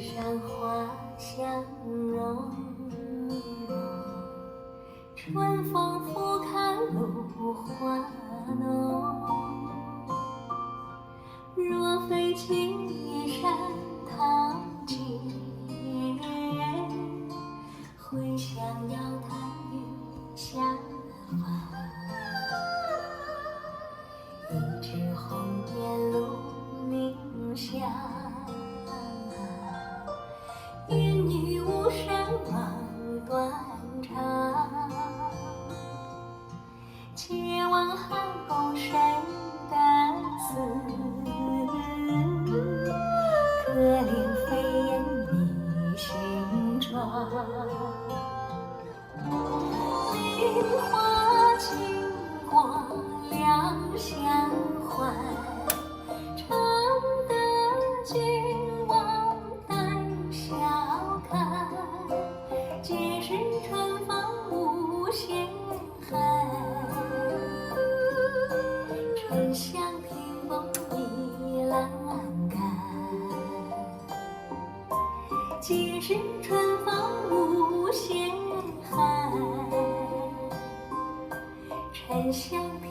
山花相融融，春风拂看芦花浓。若非青衣山堂前，会向瑶台月下方。一枝红艳露凝香，烟雨巫山枉断肠。且问汉宫谁得似？可怜飞燕觅新妆。菱花清过两相欢，常得君王带笑看。皆是春风无限寒，沉香屏风倚栏杆。皆是春风无限寒，沉香屏